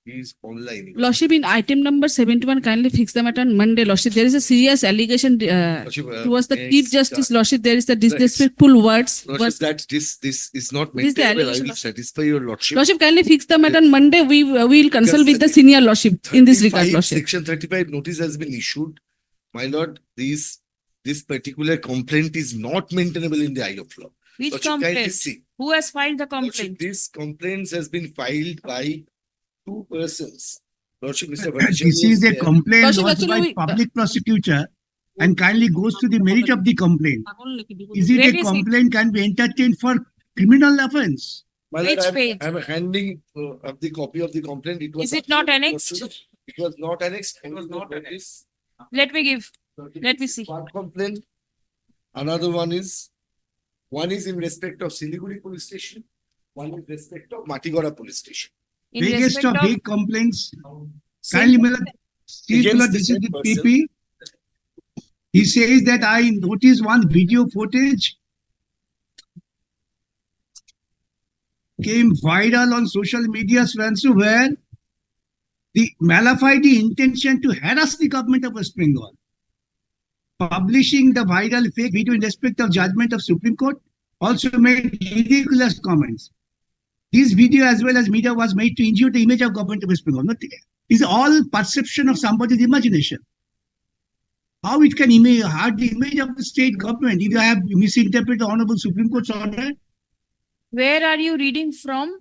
He is online. Lordship, in item number 71, kindly fix the matter on Monday, Lordship. There is a serious allegation Lordship, towards the Chief Justice, uh, Lordship. There is the disrespectful words. Lordship, that this is not This is the maintainable. I allegation, will Lordship. satisfy your Lordship. Lordship, kindly fix the matter on Monday. We will consult with the senior Lordship in this regard, 35, Lordship. Section 35 notice has been issued. My lord, this particular complaint is not maintainable in the eye of law. Which Lordship, kindly complaint? see. Who has filed the Lordship, complaint? this complaint has been filed by two persons. Lordship, Mr. This is a complaint Lordship, lodged by actually, public prosecutor and kindly goes to the merit of the complaint. Is it Where a is it? complaint can be entertained for criminal offense? My Which lord, page? I'm handing of the copy of the complaint. It was Is it not annexed? It was not annexed. It was not annexed. Let me give. Let me see. One complaint. Another one is in respect of Siliguri police station. One in respect of Matigora police station. In Biggest respect of of big complaints. Same- Kindly, Chief Against the this is same the person. PP. He says that I noticed one video footage came viral on social media, Swansu, where the malafide intention to harass the government of West Bengal. Publishing the viral fake video in respect of judgment of Supreme Court also made ridiculous comments. This video as well as media was made to injure the image of government of West Bengal. Is all perception of somebody's imagination. How it can hurt the image of the state government if you have misinterpreted the Honorable Supreme Court's order? Where are you reading from?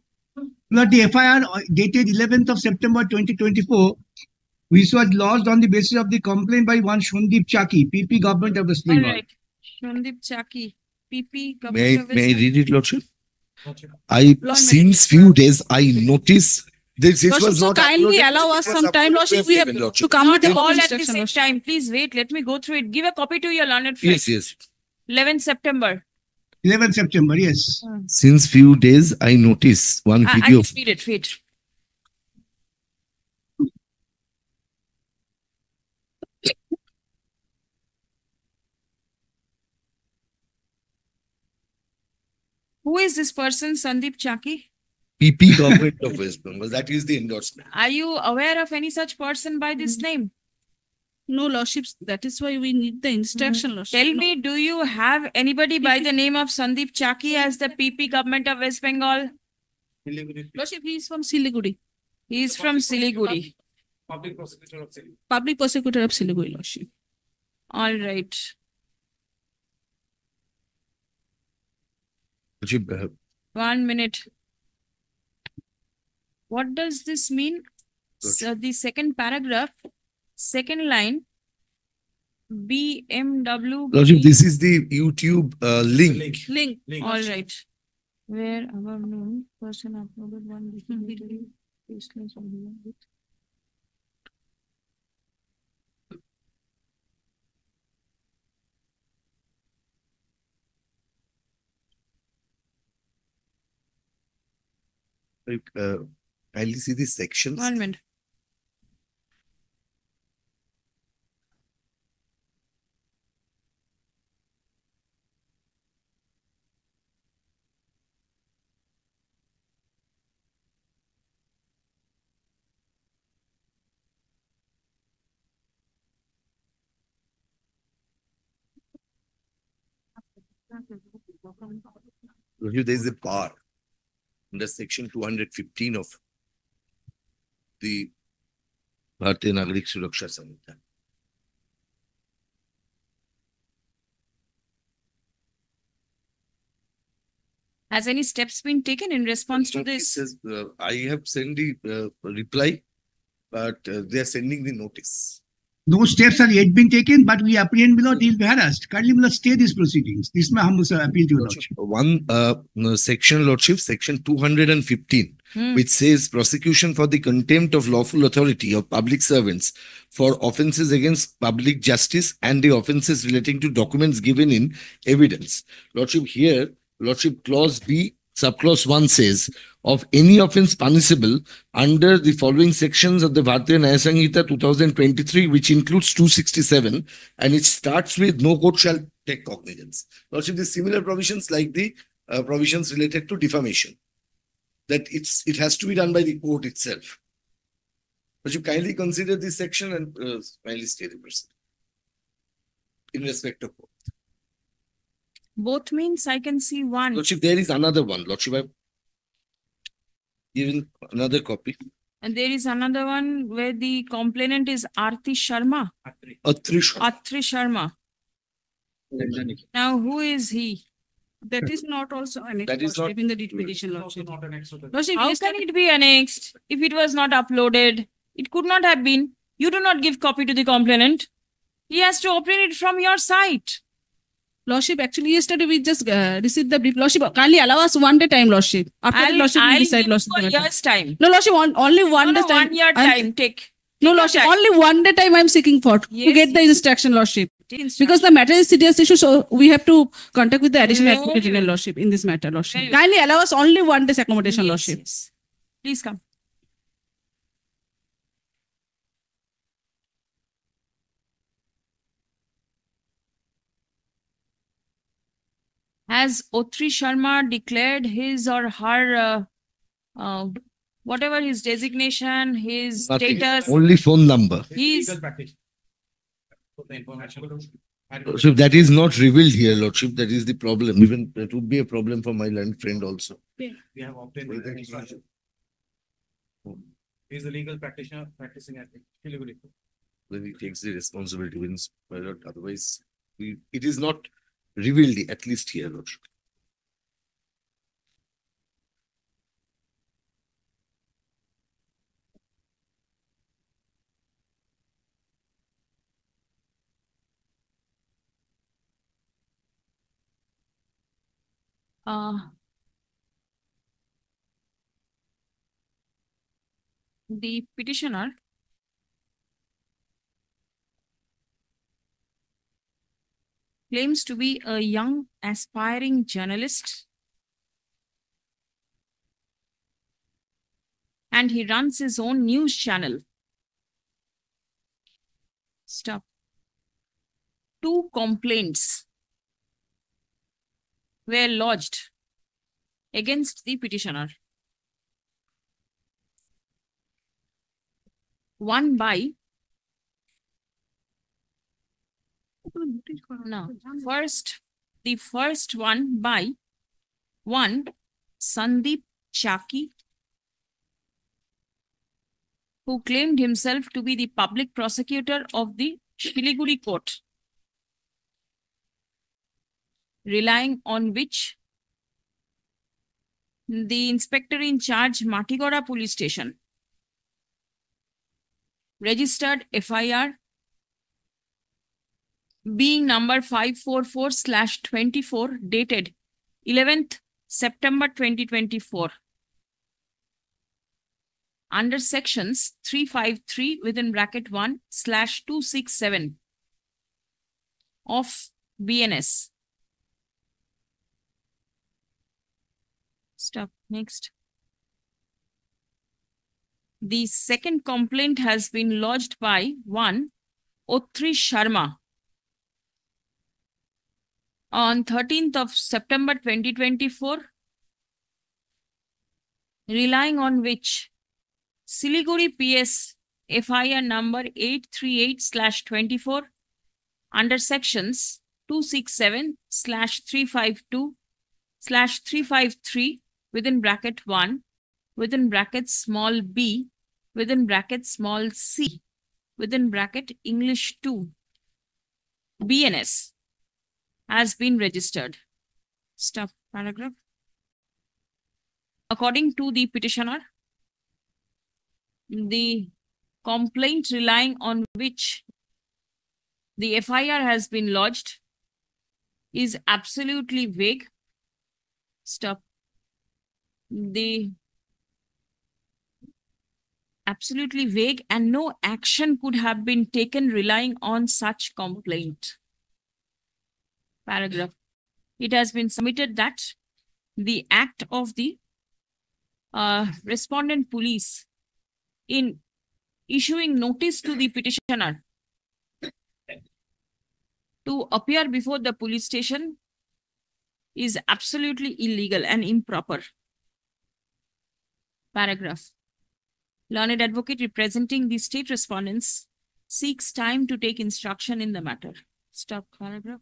But the FIR dated 11th of September 2024, which was lodged on the basis of the complaint by one Shundip Chaki, PP government of West All Bengal. right. Shondip Chaki, PP, May Government of I West read it, Lordship? Lord, Since few days I noticed this Lordship, was so not kindly uploaded. allow It us was some time, uploaded Lordship. We have given, to Lordship. come with the Not all proper at the instruction, same Lordship. time. Please wait. Let me go through it. Give a copy to your learned friend. Yes. 11th September. 11th September, yes. Since few days I noticed one I video. can read it. Wait. Who is this person, Sandeep Chaki? PP government of West Bengal. That is the endorsement. Are you aware of any such person by this name? No, Lordships. That is why we need the instruction, Lordship. Tell me, do you have anybody by the name of Sandeep Chaki as the PP government of West Bengal? Lordship, he is from Siliguri. He is from Siliguri. Public prosecutor of Siliguri, Lordship. All right. Lordship, 1 minute. What does this mean? So the second paragraph, second line, BMW. Lordship, this is the YouTube link. Link. All right. Where our known person uploaded one video. Kindly see the sections. 1 minute. Lordship, there is a bar under section 215 of the Bharatiya Nagarik Suraksha Samhita. Has any steps been taken in response to It this? says, I have sent the reply, but they are sending the notice. No steps are yet been taken, but we apprehend below he'll be harassed. Kindly will stay these proceedings. This may humble appeal to you, Lordship. One section, Lordship, section 215, Hmm. which says prosecution for the contempt of lawful authority of public servants for offences against public justice and the offences relating to documents given in evidence. Lordship, here, Lordship, clause B, subclause 1 says, of any offence punishable under the following sections of the Bharatiya Nyaya Samhita 2023, which includes 267, and it starts with no court shall take cognizance. Lordship, the similar provisions like the provisions related to defamation, that it has to be done by the court itself. Lordship, kindly consider this section and kindly stay the person. In respect of both. Both means I can see one. Lordship, there is another one. Lordship, I've given another copy. And there is another one where the complainant is Aarti Sharma. Atrish. Atri Sharma. Now, who is he? That is not also annexed. That is Lordship, not- in the deed petition, Lordship. Lordship, How yesterday- can it be annexed if it was not uploaded? It could not have been. You do not give copy to the complainant. He has to open it from your site. Lordship, actually yesterday we just received the brief. Lordship, kindly allow us 1 day time, Lordship. After that, Lordship, we I'll decide, give Lordship. you the a matter. year's time. No, Lordship, only one No, day time. 1 year I'm- time. Take. No, your Lordship, time. only 1 day time I'm seeking for to Yes, get the yes. instruction, Lordship. Instruction. Because the matter is serious issue, so we have to contact with the additional Very advocate general, well. Lordship, in this matter, Lordship. Very well. Kindly allow us only 1 day's accommodation, Yes, Lordship. yes. Please come. Has Otri Sharma declared his or her, whatever his designation, his Nothing. status? Only phone number. He's Lordship, that is not revealed here, Lordship. That is the problem. Even that would be a problem for my learned friend also. We have obtained the instruction. He is a legal practitioner practicing at illegally. Then he takes the responsibility wins. Otherwise, it is not revealed, at least here, Lordship. the petitioner claims to be a young aspiring journalist and he runs his own news channel. Stop. 2 complaints were lodged against the petitioner. One by the first one by one Sandeep Chaki, who claimed himself to be the public prosecutor of the Shiliguri court, relying on which the inspector in charge Matigora police station registered FIR being number 544/24 dated 11th September 2024 under sections 353 within bracket 1/267 of BNS. Stop. Next. The second complaint has been lodged by one Otri Sharma on 13th of September 2024, relying on which Siliguri PS FIR number 838/24 under sections 267/352/353 within bracket 1 within bracket small b within bracket small c within bracket English 2 BNS has been registered. Stop paragraph. According to the petitioner, the complaint relying on which the FIR has been lodged is absolutely vague. Stop. The absolutely vague and no action could have been taken relying on such complaint. Paragraph. It has been submitted that the act of the respondent police in issuing notice to the petitioner to appear before the police station is absolutely illegal and improper. Paragraph. learned advocate representing the state respondents seeks time to take instruction in the matter. Stop paragraph.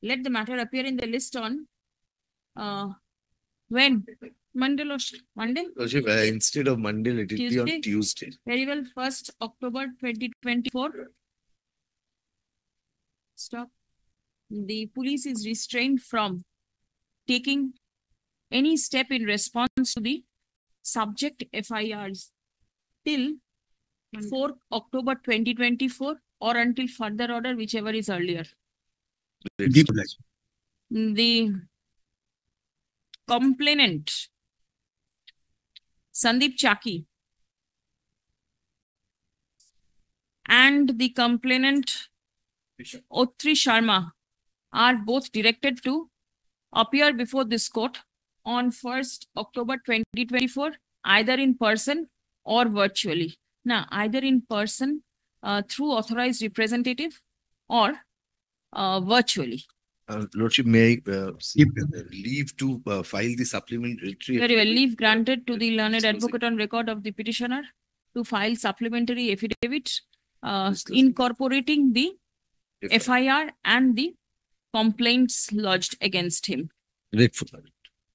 Let the matter appear in the list on when? Monday, Lordship. Monday? Lordship, instead of Monday, let it be on Tuesday? Tuesday. Very well, 1st October 2024. Stop. The police is restrained from taking any step in response to the subject FIRs till 4 October 2024 or until further order, whichever is earlier. Demobilized. The complainant, Sandeep Chaki, and the complainant, Otri Sharma, are both directed to appear before this court on 1st October 2024, either in person or virtually. Now, either in person through authorized representative or virtually. Lordship, may I Keep leave to file the supplementary? Very well. Leave granted to the learned advocate on record of the petitioner to file supplementary affidavit incorporating the FIR and the complaints lodged against him. Grateful.